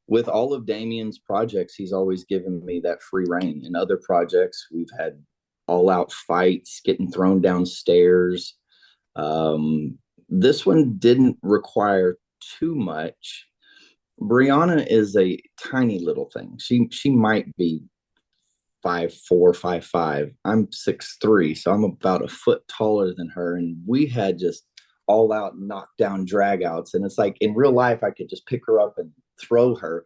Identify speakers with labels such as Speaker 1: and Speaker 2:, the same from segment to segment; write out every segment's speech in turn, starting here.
Speaker 1: with all of Damien's projects, he's always given me that free reign. In other projects, we've had all out fights, getting thrown downstairs. This one didn't require too much. Brianna is a tiny little thing. She might be 5'4", 5'5". I'm 6'3", so I'm about a foot taller than her. And we had just all out knockdown dragouts. And it's like in real life, I could just pick her up and throw her.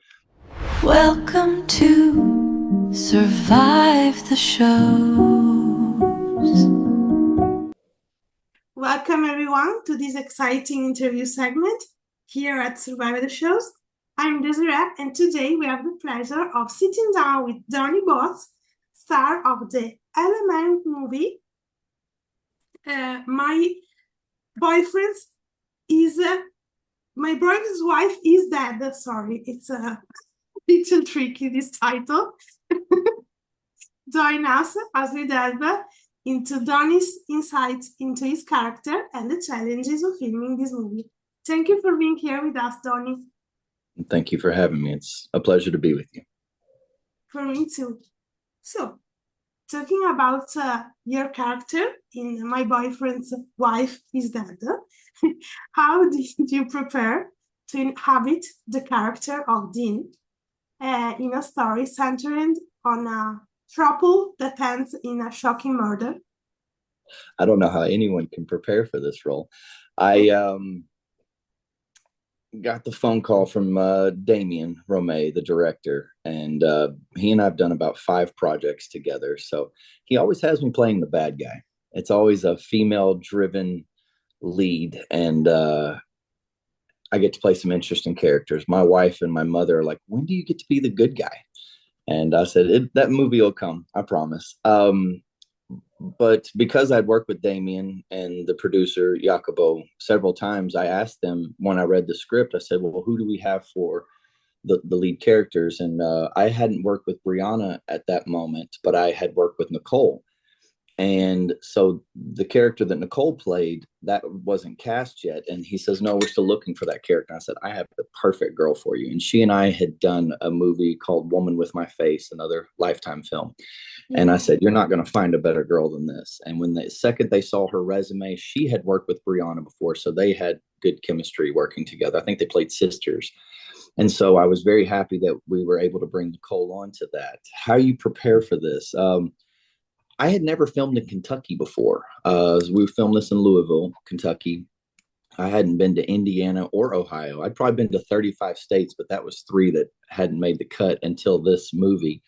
Speaker 2: Welcome to Survive the Shows.
Speaker 3: Welcome everyone to this exciting interview segment here at Survive the Shows. I'm Desiree, and today we have the pleasure of sitting down with Donny Boaz, star of the Element movie. My boyfriend's wife is dead. Sorry, it's a little tricky, this title. Join us as we delve into Donny's insights into his character and the challenges of filming this movie. Thank you for being here with us, Donny.
Speaker 1: Thank you for having me. It's a pleasure to be with you.
Speaker 3: For me too. So, talking about your character in My Boyfriend's Wife is Dead, how did you prepare to inhabit the character of Dean in a story centered on a Throttle that ends in a shocking murder?
Speaker 1: I don't know how anyone can prepare for this role. I got the phone call from Damien Romay, the director, and he and I have done about 5 projects together. So he always has me playing the bad guy. It's always a female-driven lead, and I get to play some interesting characters. My wife and my mother are like, when do you get to be the good guy? And I said, that movie will come, I promise. But because I'd worked with Damien and the producer, Jacobo, several times, I asked them when I read the script, I said, well, who do we have for the lead characters? And I hadn't worked with Brianna at that moment, but I had worked with Nicole. And so the character that Nicole played, that wasn't cast yet. And he says, no, we're still looking for that character. And I said, I have the perfect girl for you. And she and I had done a movie called Woman with My Face, another Lifetime film. And I said, you're not going to find a better girl than this. And when the second they saw her resume, she had worked with Brianna before. So they had good chemistry working together. I think they played sisters. And so I was very happy that we were able to bring Nicole onto that. How you prepare for this? I had never filmed in Kentucky before. We filmed this in Louisville, Kentucky. I hadn't been to Indiana or Ohio. I'd probably been to 35 states, but that was 3 that hadn't made the cut until this movie.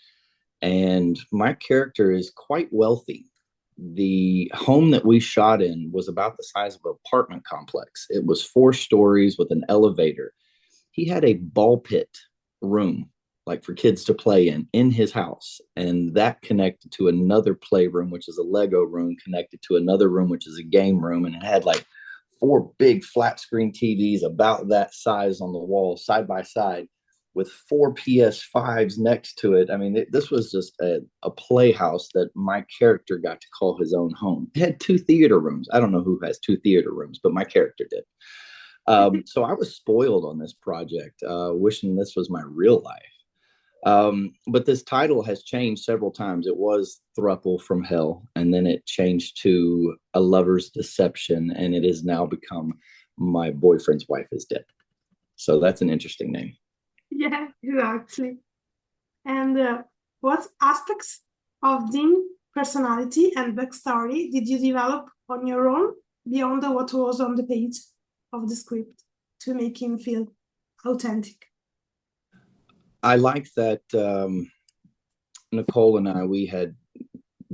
Speaker 1: And my character is quite wealthy. The home that we shot in was about the size of an apartment complex. It was 4 stories with an elevator. He had a ball pit room, like for kids to play in his house. And that connected to another playroom, which is a Lego room, connected to another room, which is a game room. And it had like 4 big flat screen TVs about that size on the wall, side by side, with 4 PS5s next to it. I mean, this was just a playhouse that my character got to call his own home. It had 2 theater rooms. I don't know who has 2 theater rooms, but my character did. So I was spoiled on this project, wishing this was my real life. But this title has changed several times. It was Throttle from Hell, and then it changed to A Lover's Deception, and it has now become My Boyfriend's Wife is Dead. So that's an interesting name.
Speaker 3: Yeah, exactly. And what aspects of Dean's personality and backstory did you develop on your own beyond what was on the page of the script to make him feel authentic?
Speaker 1: I like that Nicole and we had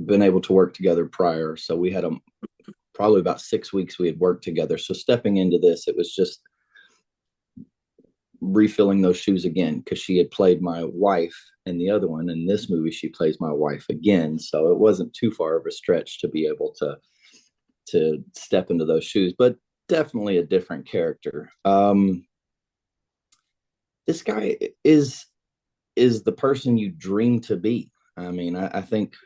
Speaker 1: been able to work together prior. So we had probably about 6 weeks we had worked together. So stepping into this, it was just refilling those shoes again, because she had played my wife in the other one. In this movie, she plays my wife again. So it wasn't too far of a stretch to be able to step into those shoes, but definitely a different character. This guy is the person you dream to be. I mean, I think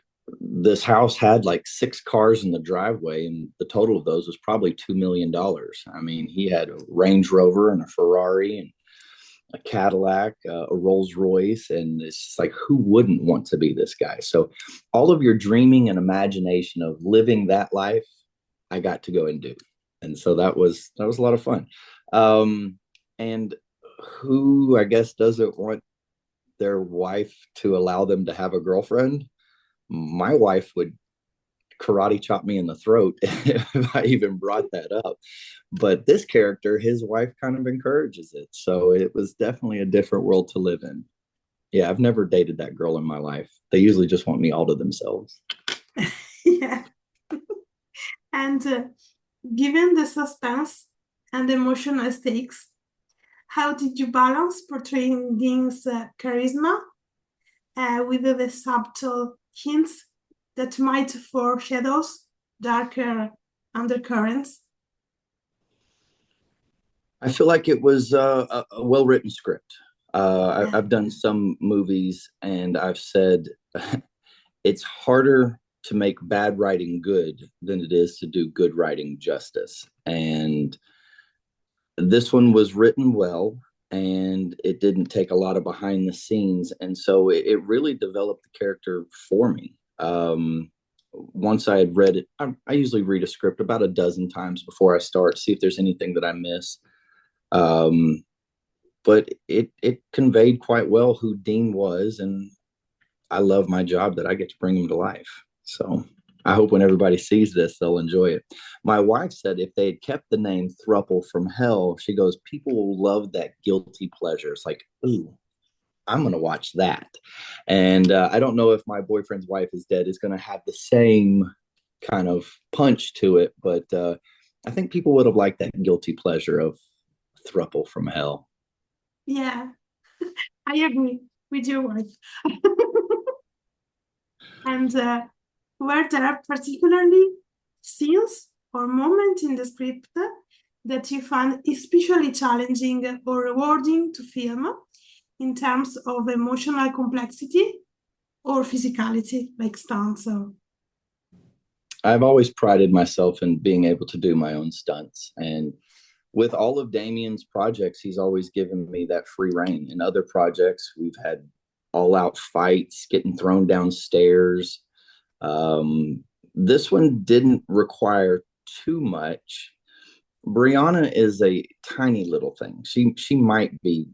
Speaker 1: this house had like 6 cars in the driveway, and the total of those was probably $2 million. I mean, he had a Range Rover and a Ferrari, and a Cadillac, a Rolls Royce, and it's just like, who wouldn't want to be this guy? So all of your dreaming and imagination of living that life, I got to go and do. And so that was a lot of fun. And who, I guess, doesn't want their wife to allow them to have a girlfriend? My wife would karate chop me in the throat if I even brought that up. But this character, his wife kind of encourages it. So it was definitely a different world to live in. Yeah, I've never dated that girl in my life. They usually just want me all to themselves.
Speaker 3: Yeah. And given the suspense and emotional stakes, how did you balance portraying Dean's charisma with the subtle hints that might foreshadows darker undercurrents?
Speaker 1: I feel like it was a well written script.
Speaker 3: Yeah.
Speaker 1: I've done some movies and I've said it's harder to make bad writing good than it is to do good writing justice. And this one was written well and it didn't take a lot of behind the scenes. And so it really developed the character for me. Once I had read it, I usually read a script about a dozen times before I start, see if there's anything that I miss. Um, but it conveyed quite well who Dean was, and I love my job that I get to bring him to life. So I hope when everybody sees this, they'll enjoy it. My wife said if they had kept the name Throttle from Hell, she goes, people will love that guilty pleasure. It's like, ooh, I'm going to watch that. And I don't know if my boyfriend's wife is dead is going to have the same kind of punch to it, but I think people would have liked that guilty pleasure of Thruple from Hell.
Speaker 3: Yeah, I agree with your wife. And were there particularly scenes or moments in the script that you found especially challenging or rewarding to film in terms of emotional complexity or physicality, like stunts? Or...
Speaker 1: I've always prided myself in being able to do my own stunts. And with all of Damien's projects, he's always given me that free reign. In other projects, we've had all out fights, getting thrown downstairs. This one didn't require too much. Brianna is a tiny little thing. She might be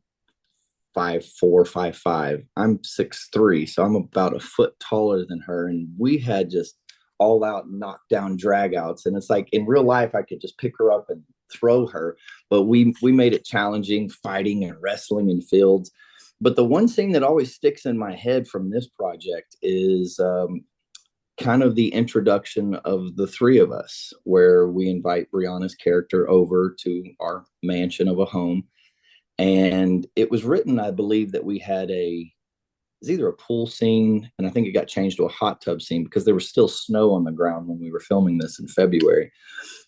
Speaker 1: 5'4", 5'5". I'm 6'3", so I'm about a foot taller than her. And we had just all out knockdown dragouts. And it's like in real life, I could just pick her up and throw her. But we made it challenging, fighting and wrestling in fields. But the one thing that always sticks in my head from this project is kind of the introduction of the three of us, where we invite Brianna's character over to our mansion of a home. And it was written, I believe, that we had it's either a pool scene, and I think it got changed to a hot tub scene because there was still snow on the ground when we were filming this in February.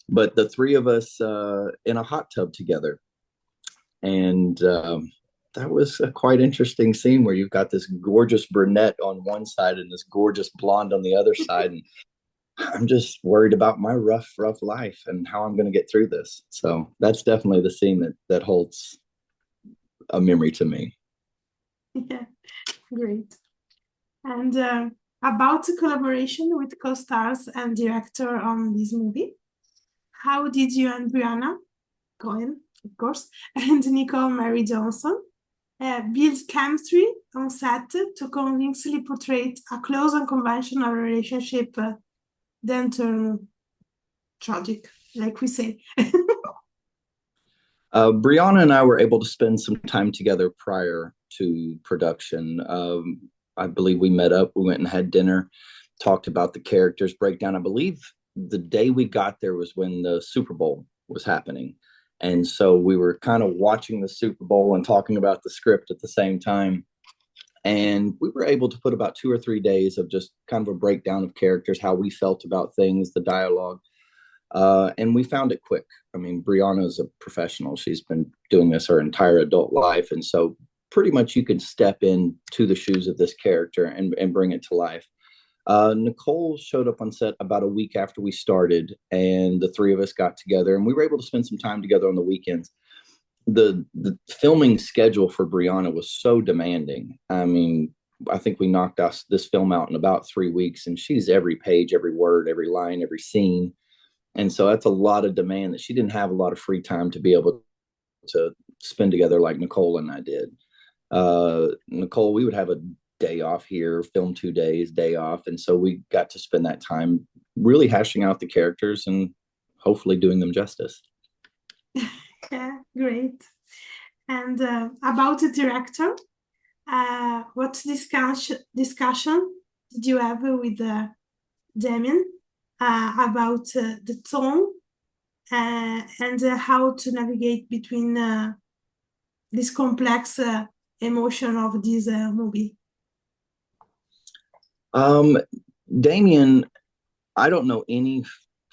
Speaker 1: But the three of us in a hot tub together. And that was a quite interesting scene where you've got this gorgeous brunette on one side and this gorgeous blonde on the other side. And I'm just worried about my rough life and how I'm going to get through this. So that's definitely the scene that holds a memory to me.
Speaker 3: Yeah, great. And about the collaboration with co-stars and director on this movie, how did you and Brianna, Cohen, of course, and Nicole Mary Johnson build chemistry on set to convincingly portray a close and conventional relationship, then turn tragic, like we say?
Speaker 1: Brianna and I were able to spend some time together prior to production. I believe we met up, we went and had dinner, talked about the characters breakdown. I believe the day we got there was when the Super Bowl was happening. And so we were kind of watching the Super Bowl and talking about the script at the same time. And we were able to put about 2 or 3 days of just kind of a breakdown of characters, how we felt about things, the dialogue. And we found it quick. I mean, Brianna is a professional. She's been doing this her entire adult life. And so pretty much you can step into the shoes of this character and bring it to life. Nicole showed up on set about a week after we started, and the three of us got together and we were able to spend some time together on the weekends. the filming schedule for Brianna was so demanding. I mean, I think we knocked us this film out in about 3 weeks, and she's every page, every word, every line, every scene. And so that's a lot of demand that she didn't have a lot of free time to be able to spend together like Nicole and I did. Nicole, we would have a day off here, film 2 days, day off. And so we got to spend that time really hashing out the characters and hopefully doing them justice.
Speaker 3: Yeah, great. And about the director, what discussion did you have with Damien about the tone and how to navigate between this complex emotion of this movie?
Speaker 1: Damien, I don't know any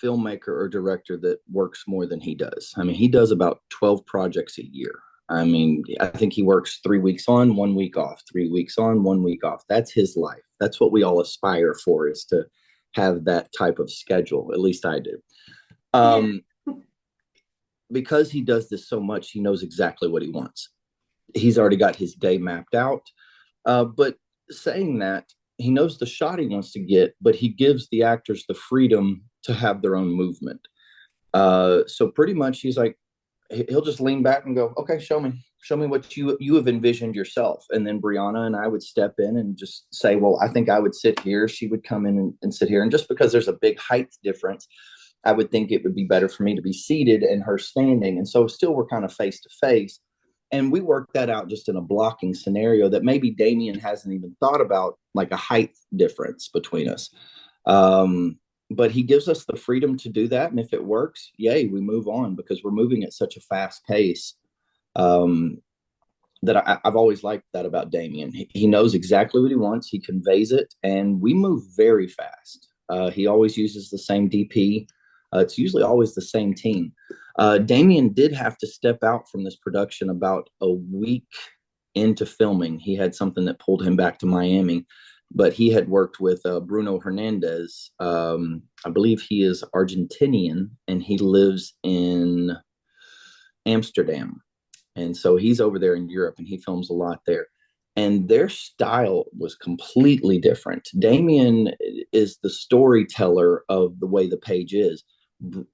Speaker 1: filmmaker or director that works more than he does. I mean, he does about 12 projects a year. I mean, I think he works 3 weeks on, 1 week off, 3 weeks on, 1 week off. That's his life. That's what we all aspire for, is to have that type of schedule. At least I do. Because he does this so much, he knows exactly what he wants. He's already got his day mapped out. But saying that, he knows the shot he wants to get, but he gives the actors the freedom to have their own movement. So pretty much he's like, he'll just lean back and go, okay, show me what you have envisioned yourself. And then Brianna and I would step in and just say, well, I think I would sit here. She would come in and sit here. And just because there's a big height difference, I would think it would be better for me to be seated and her standing. And so still we're kind of face to face. And we worked that out just in a blocking scenario that maybe Damien hasn't even thought about, like a height difference between us. But he gives us the freedom to do that. And if it works, yay, we move on, because we're moving at such a fast pace. That I've always liked that about Damien. He knows exactly what he wants. He conveys it, and we move very fast. He always uses the same DP. It's usually always the same team. Damien did have to step out from this production about a week into filming. He had something that pulled him back to Miami, but he had worked with Bruno Hernandez. I believe he is Argentinian, and he lives in Amsterdam. And so he's over there in Europe, and he films a lot there. And their style was completely different. Damien is the storyteller of the way the page is.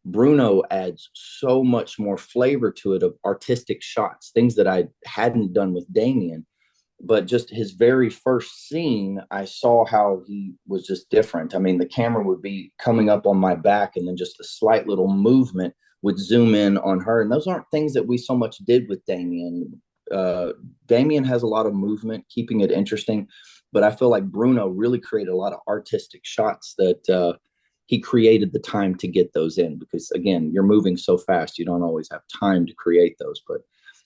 Speaker 1: Bruno adds so much more flavor to it, of artistic shots, things that I hadn't done with Damien. But just his very first scene, I saw how he was just different. I mean, the camera would be coming up on my back, and then just a slight little movement would zoom in on her. And those aren't things that we so much did with Damien. Damien has a lot of movement, keeping it interesting. But I feel like Bruno really created a lot of artistic shots that he created the time to get those in, because again, you're moving so fast, you don't always have time to create those. But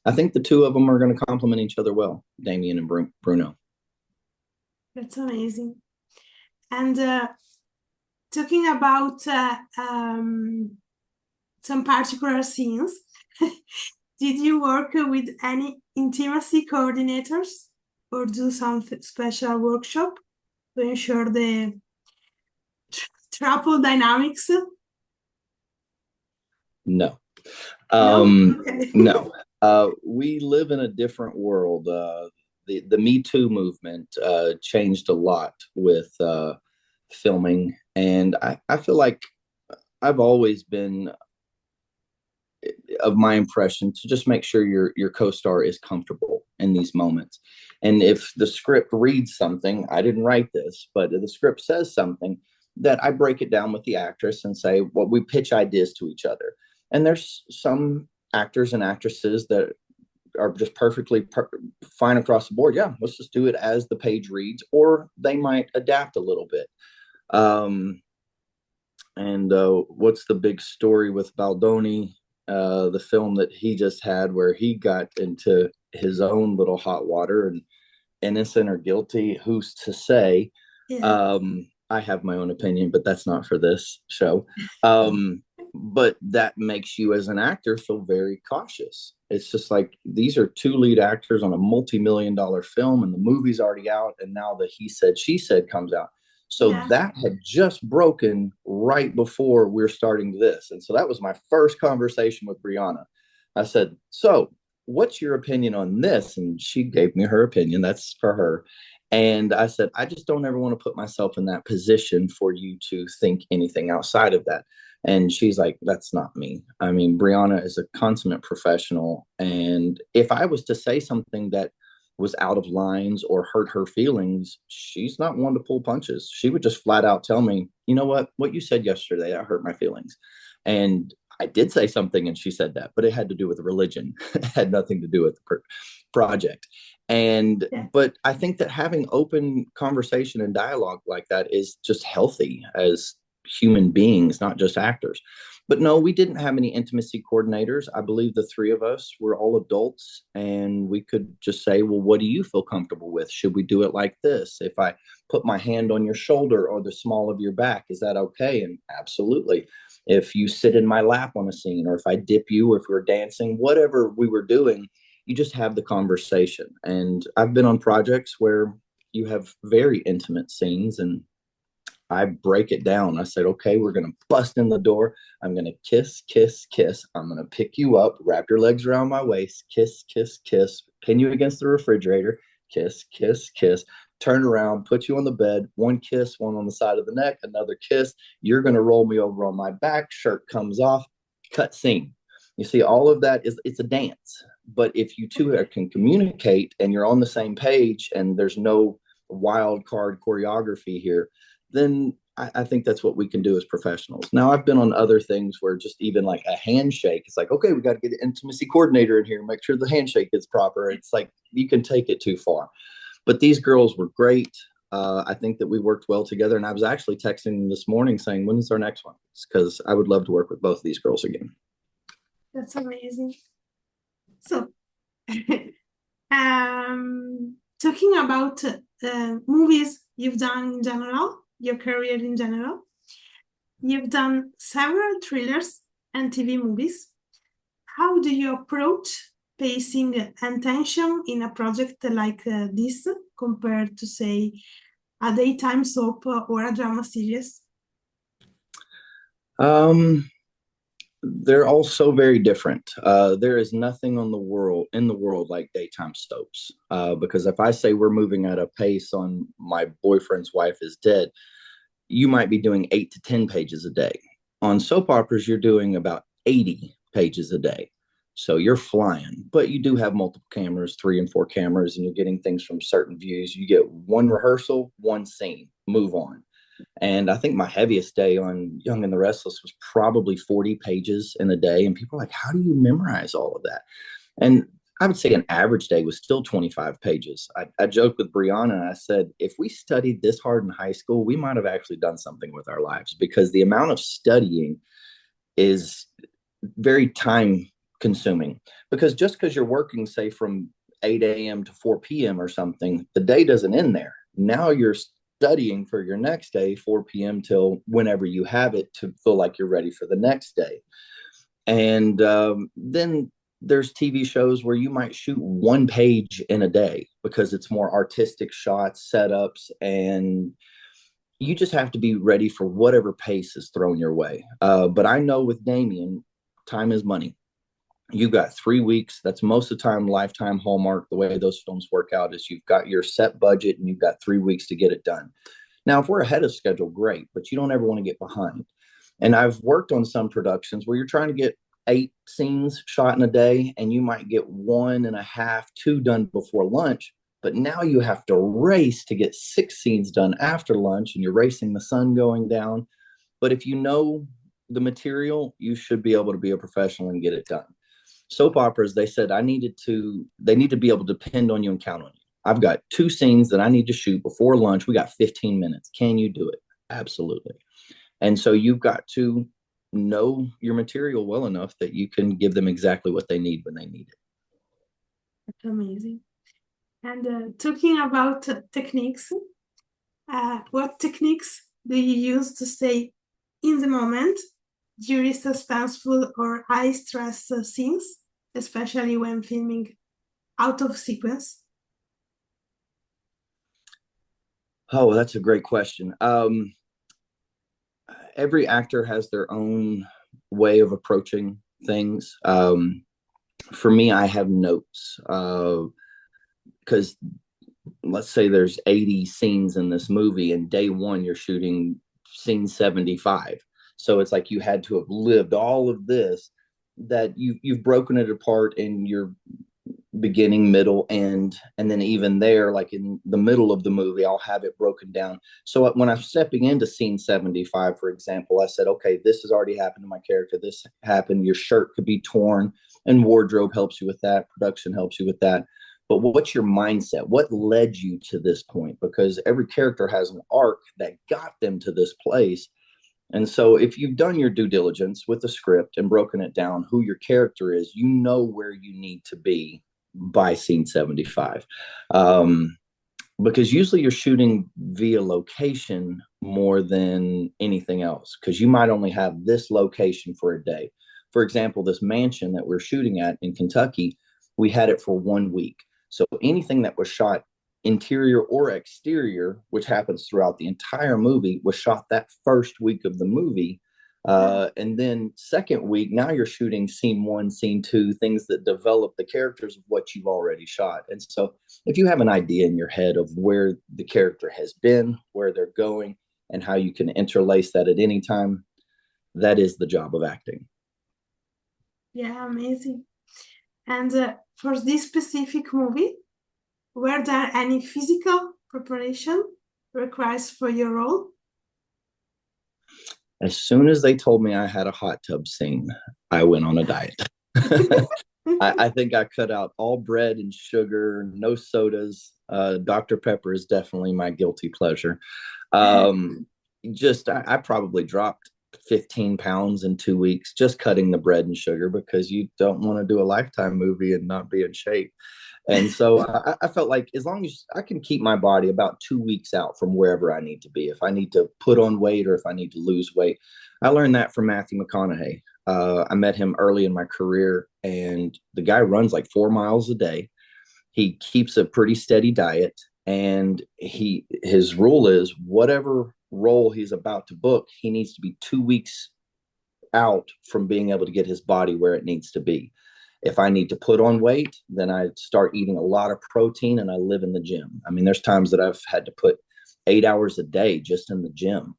Speaker 1: I think the two of them are going to complement each other well, Damien and Bruno.
Speaker 3: That's amazing. And talking about some particular scenes, did you work with any intimacy coordinators or do some special workshop to ensure the triple dynamics?
Speaker 1: No.
Speaker 3: Okay.
Speaker 1: No. We live in a different world. The Me Too movement changed a lot with filming. And I feel like I've always been of my impression to just make sure your co-star is comfortable in these moments. And if the script reads something, I didn't write this, but the script says something, that I break it down with the actress and say, well, we pitch ideas to each other. And there's some actors and actresses that are just perfectly fine across the board. Yeah, let's just do it as the page reads, or they might adapt a little bit. And what's the big story with Baldoni, the film that he just had, where he got into his own little hot water, and innocent or guilty, who's to say? Yeah. I have my own opinion, but that's not for this show. But that makes you as an actor feel very cautious. It's just like, these are two lead actors on a multi-million-dollar film, and the movie's already out, and now the He Said, She Said comes out. So yeah, that had just broken right before we're starting this. And so that was my first conversation with Brianna. I said, so what's your opinion on this? And she gave me her opinion. That's for her. And I said, I just don't ever want to put myself in that position for you to think anything outside of that. And she's like, that's not me. I mean, Brianna is a consummate professional. And if I was to say something that was out of lines or hurt her feelings, she's not one to pull punches. She would just flat out tell me, you know what you said yesterday, that hurt my feelings. And I did say something and she said that, but it had to do with religion. It had nothing to do with the project. And
Speaker 3: Yeah.
Speaker 1: but I think that having open conversation and dialogue like that is just healthy as human beings, not just actors. But no, we didn't have any intimacy coordinators. I believe the three of us were all adults and we could just say, well, what do you feel comfortable with? Should we do it like this? If I put my hand on your shoulder or the small of your back, is that okay? And absolutely. If you sit in my lap on a scene, or if I dip you, or if we're dancing, whatever we were doing, you just have the conversation. And I've been on projects where you have very intimate scenes and I break it down. I said, okay, we're going to bust in the door. I'm going to kiss, kiss, kiss. I'm going to pick you up, wrap your legs around my waist, kiss, kiss, kiss, pin you against the refrigerator, kiss, kiss, kiss, turn around, put you on the bed, one kiss, one on the side of the neck, another kiss. You're going to roll me over on my back, shirt comes off, cut scene. You see, all of that it's a dance. But if you two can communicate and you're on the same page and there's no wild card choreography here, then I think that's what we can do as professionals. Now, I've been on other things where just even like a handshake, it's like, okay, we got to get an intimacy coordinator in here, make sure the handshake is proper. It's like you can take it too far. But these girls were great. I think that we worked well together. And I was actually texting them this morning saying, when is our next one? Because I would love to work with both of these girls again.
Speaker 3: That's amazing. So, talking about movies you've done in general, your career in general, you've done several thrillers and TV movies. How do you approach pacing and tension in a project like this compared to, say, a daytime soap or a drama series?
Speaker 1: They're all so very different. There is nothing in the world like daytime soaps. Because if I say we're moving at a pace on My Boyfriend's Wife is Dead, you might be doing 8 to 10 pages a day. On soap operas, you're doing about 80 pages a day. So you're flying, but you do have multiple cameras, 3 and 4 cameras, and you're getting things from certain views. You get one rehearsal, one scene, move on. And I think my heaviest day on Young and the Restless was probably 40 pages in a day. And people are like, how do you memorize all of that? And I would say an average day was still 25 pages. I joked with Brianna and I said, if we studied this hard in high school, we might have actually done something with our lives, because the amount of studying is very time consuming. Because just because you're working, say, from 8 a.m. to 4 p.m. or something, the day doesn't end there. Now you're studying for your next day, 4 p.m. till whenever you have it, to feel like you're ready for the next day. And then there's TV shows where you might shoot 1 page in a day because it's more artistic shots, setups, and you just have to be ready for whatever pace is thrown your way. But I know with Damien, time is money. You've got 3 weeks. That's most of the time Lifetime, Hallmark. The way those films work out is you've got your set budget and you've got 3 weeks to get it done. Now, if we're ahead of schedule, great, but you don't ever want to get behind. And I've worked on some productions where you're trying to get 8 scenes shot in a day, and you might get 1.5, 2 done before lunch. But now you have to race to get 6 scenes done after lunch, and you're racing the sun going down. But if you know the material, you should be able to be a professional and get it done. Soap operas, they said they need to be able to depend on you and count on you. I've got 2 scenes that I need to shoot before lunch. We got 15 minutes. Can you do it? Absolutely. And so you've got to know your material well enough that you can give them exactly what they need when they need it.
Speaker 3: That's amazing. And talking about techniques, what techniques do you use to stay in the moment during suspenseful or high stress scenes, especially when filming out of sequence?
Speaker 1: Oh, that's a great question. Every actor has their own way of approaching things. For me, I have notes because let's say there's 80 scenes in this movie, and day one you're shooting scene 75. So it's like you had to have lived all of this, that you've broken it apart in your beginning, middle, end, and then even there, like in the middle of the movie, I'll have it broken down. So when I'm stepping into scene 75, for example, I said, okay, this has already happened to my character. This happened. Your shirt could be torn, and wardrobe helps you with that. Production helps you with that. But what's your mindset? What led you to this point? Because every character has an arc that got them to this place. And so if you've done your due diligence with the script and broken it down, who your character is, you know where you need to be by scene 75. Because usually you're shooting via location more than anything else, because you might only have this location for a day. For example, this mansion that we're shooting at in Kentucky, we had it for 1 week. So anything that was shot interior or exterior, which happens throughout the entire movie, was shot that first week of the movie. And then second week, now you're shooting scene one, scene two, things that develop the characters of what you've already shot. And so if you have an idea in your head of where the character has been, where they're going, and how you can interlace that at any time, that is the job of acting.
Speaker 3: Yeah, amazing. And for this specific movie, were there any physical preparation required for your role?
Speaker 1: As soon as they told me I had a hot tub scene, I went on a diet. I think I cut out all bread and sugar, no sodas. Dr. Pepper is definitely my guilty pleasure. I probably dropped 15 pounds in 2 weeks just cutting the bread and sugar, because you don't want to do a Lifetime movie and not be in shape. And so I felt like as long as I can keep my body about 2 weeks out from wherever I need to be, if I need to put on weight or if I need to lose weight. I learned that from Matthew McConaughey. I met him early in my career, and the guy runs like 4 miles a day. He keeps a pretty steady diet, and his rule is whatever role he's about to book, he needs to be 2 weeks out from being able to get his body where it needs to be. If I need to put on weight, then I start eating a lot of protein and I live in the gym. I mean, there's times that I've had to put 8 hours a day just in the gym.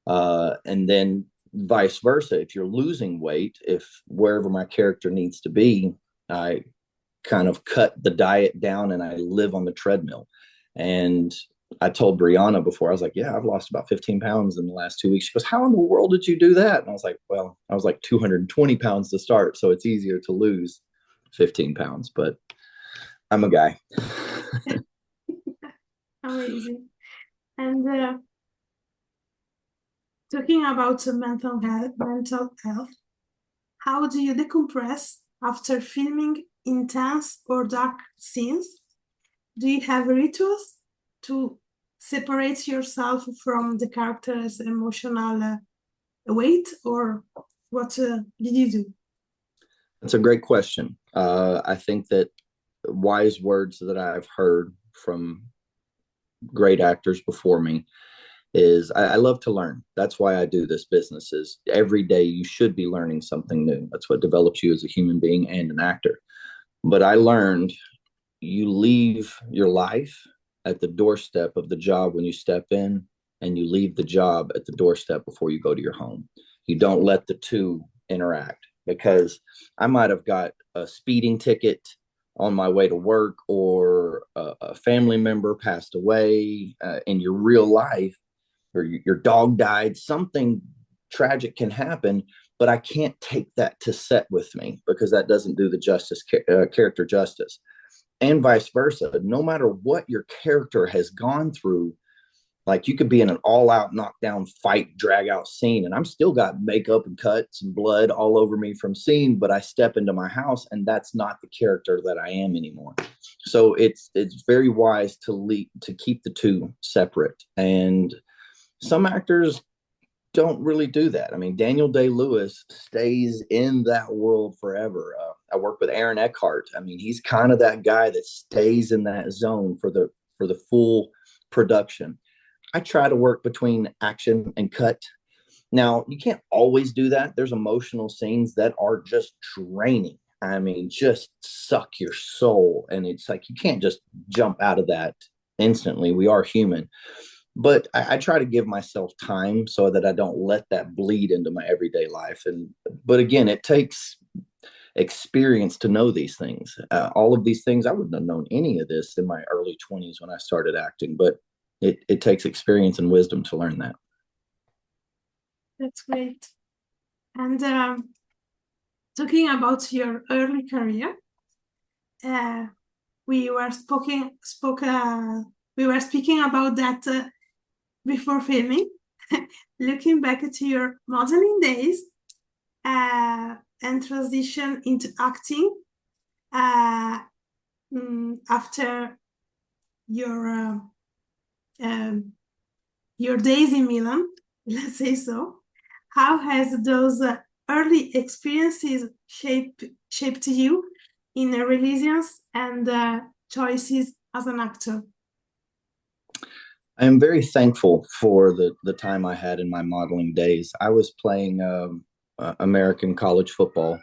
Speaker 1: And then vice versa. If you're losing weight, if wherever my character needs to be, I kind of cut the diet down and I live on the treadmill. And I told Brianna before, I was like, yeah, I've lost about 15 pounds in the last 2 weeks. She goes, how in the world did you do that? And I was like, well, I was like 220 pounds to start. So it's easier to lose 15 pounds, but I'm a guy.
Speaker 3: Amazing. And talking about mental health, how do you decompress after filming intense or dark scenes? Do you have rituals to separate yourself from the character's emotional weight, or what did you do?
Speaker 1: That's a great question. I think that wise words that I've heard from great actors before me is I love to learn. That's why I do this business. Is every day you should be learning something new. That's what develops you as a human being and an actor. But I learned you leave your life at the doorstep of the job when you step in, and you leave the job at the doorstep before you go to your home. You don't let the two interact, because I might have got a speeding ticket on my way to work, or a family member passed away in your real life, or your dog died. Something tragic can happen, but I can't take that to set with me, because that doesn't do the character justice. And vice versa. No matter what your character has gone through, like you could be in an all-out knockdown fight, drag out scene, and I'm still got makeup and cuts and blood all over me from scene, but I step into my house and that's not the character that I am anymore. So it's very wise to keep the two separate. And some actors don't really do that. I mean, Daniel Day-Lewis stays in that world forever. I work with Aaron Eckhart. I mean, he's kind of that guy that stays in that zone for the full production. I try to work between action and cut. Now, you can't always do that. There's emotional scenes that are just draining. I mean, just suck your soul. And it's like you can't just jump out of that instantly. We are human. But I try to give myself time so that I don't let that bleed into my everyday life. And but again, it takes experience to know these things. All of these things, I wouldn't have known any of this in my early 20s when I started acting, but it takes experience and wisdom to learn that.
Speaker 3: That's great. And talking about your early career, uh, we were we were speaking about that before filming. Looking back at your modeling days and transition into acting after your your days in Milan, let's say so. How has those early experiences shaped you in resilience and choices as an actor?
Speaker 1: I am very thankful for the time I had in my modeling days. I was playing American college football,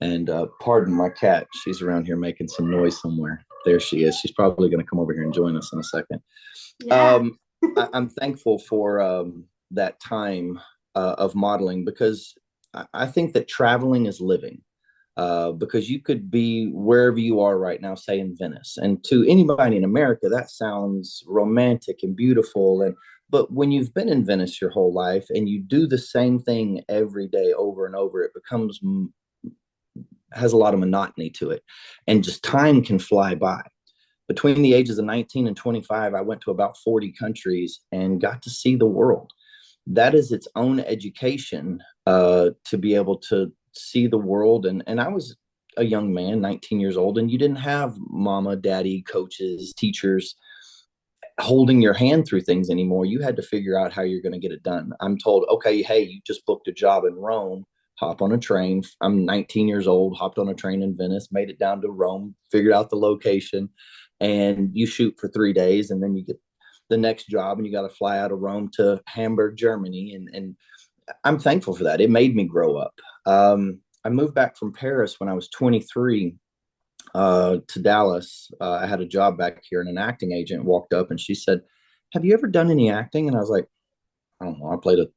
Speaker 1: and pardon my cat. She's around here making some noise somewhere. There she is. She's probably going to come over here and join us in a second.
Speaker 3: Yeah.
Speaker 1: I'm thankful for that time of modeling because I think that traveling is living. Because you could be wherever you are right now, say in Venice, and to anybody in America, that sounds romantic and beautiful. But when you've been in Venice your whole life and you do the same thing every day over and over, it becomes has a lot of monotony to it, and just time can fly by. Between the ages of 19 and 25, I went to about 40 countries and got to see the world. That is its own education to be able to see the world. And I was a young man, 19 years old, and you didn't have mama, daddy, coaches, teachers holding your hand through things anymore. You had to figure out how you're going to get it done. I'm told, okay, hey, you just booked a job in Rome. Hop on a train. I'm 19 years old, hopped on a train in Venice, made it down to Rome, figured out the location, and you shoot for 3 days, and then you get the next job and you got to fly out of Rome to Hamburg, Germany. And I'm thankful for that. It made me grow up. I moved back from Paris when I was 23 to Dallas. I had a job back here, and an acting agent walked up and she said, "Have you ever done any acting?" And I was like, "I don't know. I played a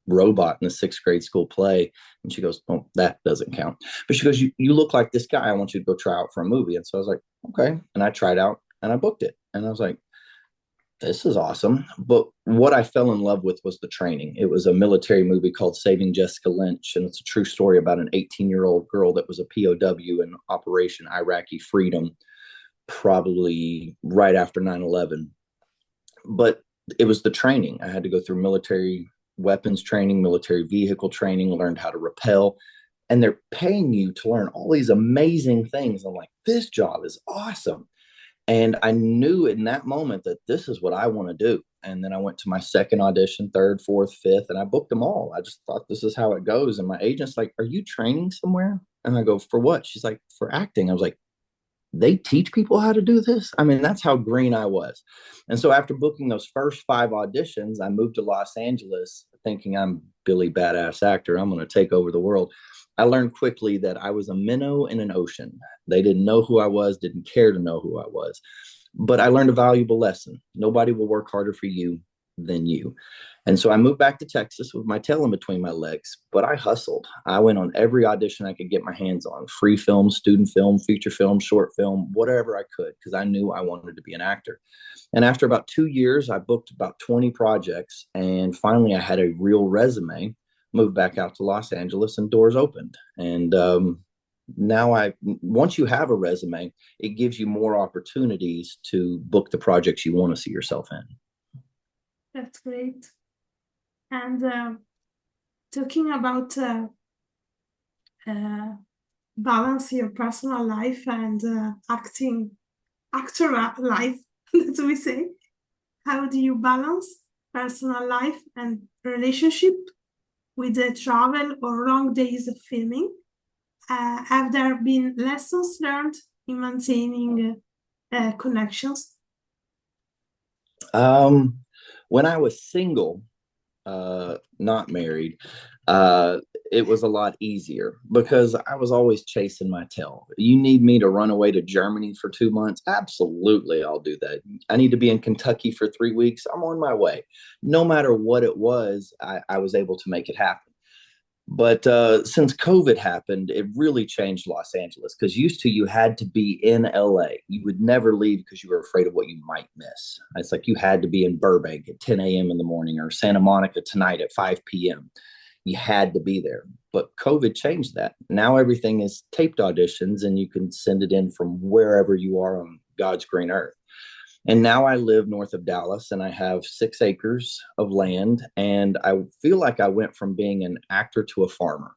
Speaker 1: robot in a sixth grade school play." And she goes, "Oh, that doesn't count." But she goes, you look like this guy. I want you to go try out for a movie." And so I was like, okay. And I tried out and I booked it. And I was like, this is awesome. But what I fell in love with was the training. It was a military movie called Saving Jessica Lynch. And it's a true story about an 18-year-old girl that was a POW in Operation Iraqi Freedom, probably right after 9/11. But it was the training. I had to go through military weapons training, military vehicle training, learned how to rappel. And they're paying you to learn all these amazing things. I'm like, this job is awesome. And I knew in that moment that this is what I want to do. And then I went to my second audition, third, fourth, fifth, and I booked them all. I just thought this is how it goes. And my agent's like, "Are you training somewhere?" And I go, "For what?" She's like, "For acting." I was like, they teach people how to do this? I mean, that's how green I was. And so after booking those first 5 auditions, I moved to Los Angeles thinking I'm Billy Badass Actor. I'm going to take over the world. I learned quickly that I was a minnow in an ocean. They didn't know who I was, didn't care to know who I was. But I learned a valuable lesson. Nobody will work harder for you than you. And so I moved back to Texas with my tail in between my legs, but I hustled. I went on every audition I could get my hands on: free film, student film, feature film, short film, whatever I could, because I knew I wanted to be an actor. And after about 2 years, I booked about 20 projects. And finally, I had a real resume, moved back out to Los Angeles, and doors opened. And now once you have a resume, it gives you more opportunities to book the projects you want to see yourself in.
Speaker 3: That's great. And talking about balance your personal life and actor life, as we say, how do you balance personal life and relationship with the travel or long days of filming? Have there been lessons learned in maintaining connections?
Speaker 1: When I was single, not married, uh, it was a lot easier because I was always chasing my tail. You need me to run away to Germany for 2 months? Absolutely, I'll do that. I need to be in Kentucky for 3 weeks? I'm on my way. No matter what it was, I was able to make it happen. But since COVID happened, it really changed Los Angeles because used to you had to be in LA. You would never leave because you were afraid of what you might miss. It's like you had to be in Burbank at 10 a.m. in the morning or Santa Monica tonight at 5 p.m. You had to be there. But COVID changed that. Now everything is taped auditions and you can send it in from wherever you are on God's green earth. And now I live north of Dallas and I have 6 acres of land. And I feel like I went from being an actor to a farmer.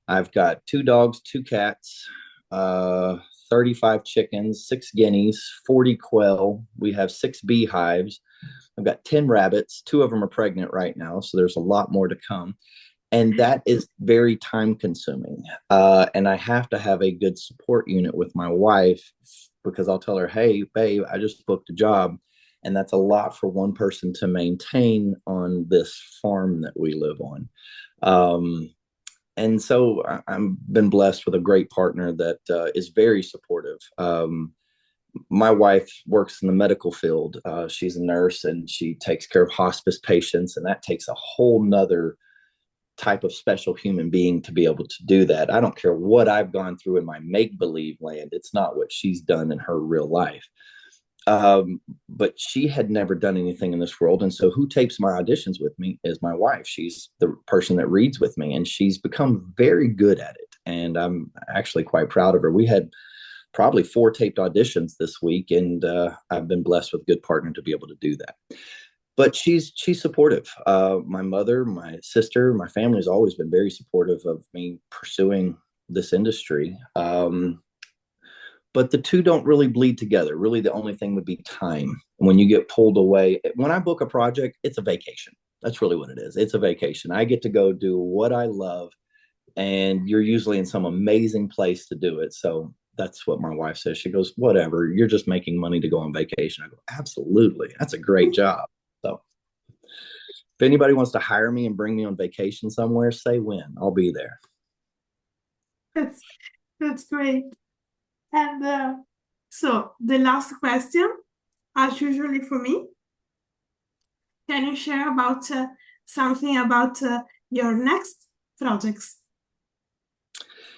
Speaker 1: I've got 2 dogs, 2 cats, 35 chickens, 6 guineas, 40 quail. We have 6 beehives. I've got 10 rabbits. 2 of them are pregnant right now. So there's a lot more to come. And that is very time consuming. And I have to have a good support unit with my wife because I'll tell her, hey, babe, I just booked a job. And that's a lot for one person to maintain on this farm that we live on. And so I've been blessed with a great partner that is very supportive. My wife works in the medical field. She's a nurse and she takes care of hospice patients. And that takes a whole nother type of special human being to be able to do that. I don't care what I've gone through in my make-believe land. It's not what she's done in her real life. But she had never done anything in this world. And so who tapes my auditions with me is my wife. She's the person that reads with me and she's become very good at it. And I'm actually quite proud of her. We had probably 4 taped auditions this week and I've been blessed with a good partner to be able to do that. But she's supportive. My mother, my sister, my family has always been very supportive of me pursuing this industry. But the two don't really bleed together. Really, the only thing would be time. When you get pulled away, when I book a project, it's a vacation. That's really what it is. It's a vacation. I get to go do what I love, and you're usually in some amazing place to do it. So that's what my wife says. She goes, whatever, you're just making money to go on vacation. I go, absolutely. That's a great job. So if anybody wants to hire me and bring me on vacation somewhere, say when. I'll be there.
Speaker 3: That's great. And so the last question, as usually for me, can you share about something about your next projects?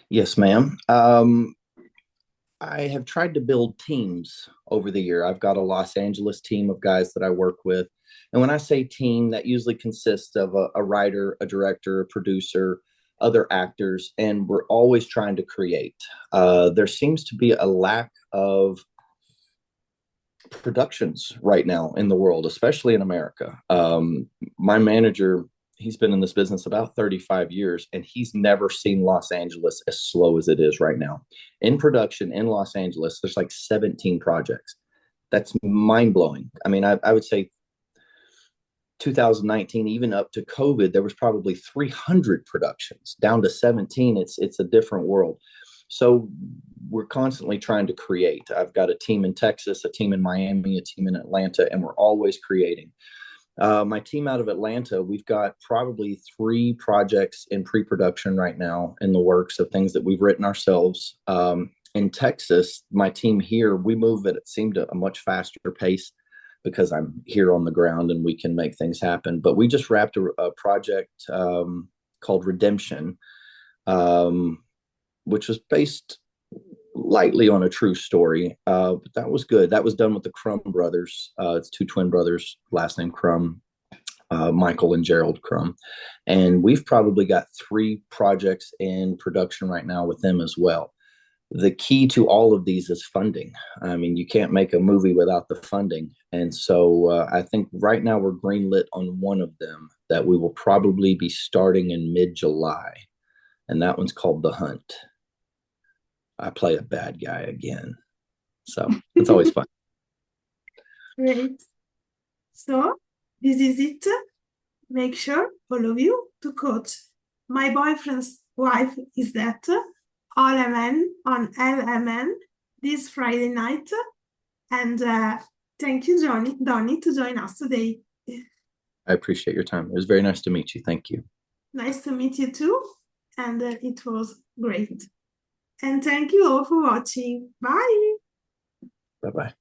Speaker 1: Yes, ma'am. I have tried to build teams over the year. I've got a Los Angeles team of guys that I work with. And when I say team, that usually consists of a writer, a director, a producer, other actors, and we're always trying to create. There seems to be a lack of productions right now in the world, especially in America. My manager, he's been in this business about 35 years, and he's never seen Los Angeles as slow as it is right now. In production in Los Angeles, there's like 17 projects. That's mind-blowing. I mean, I would say 2019, even up to COVID, there was probably 300 productions. Down to 17, it's a different world. So we're constantly trying to create. I've got a team in Texas, a team in Miami, a team in Atlanta, and we're always creating. My team out of Atlanta, we've got probably 3 projects in pre-production right now in the works of things that we've written ourselves. In Texas, my team here, we move at it seemed a much faster pace because I'm here on the ground and we can make things happen. But we just wrapped a project called Redemption, which was based lightly on a true story. But that was good. That was done with the Crumb brothers. It's 2 twin brothers, last name Crumb, Michael and Gerald Crumb. And we've probably got 3 projects in production right now with them as well. The key to all of these is funding. I mean, you can't make a movie without the funding. And so I think right now we're greenlit on one of them that we will probably be starting in mid-July. And that one's called The Hunt. I play a bad guy again. So it's always fun.
Speaker 3: Great. So this is it. Make sure, all of you, to quote My Boyfriend's Wife Is That, All Men on LMN this Friday night. And thank you, Donny, to join us today.
Speaker 1: I appreciate your time. It was very nice to meet you. Thank you.
Speaker 3: Nice to meet you too. and it was great. And thank you all for watching. Bye.
Speaker 1: Bye-bye.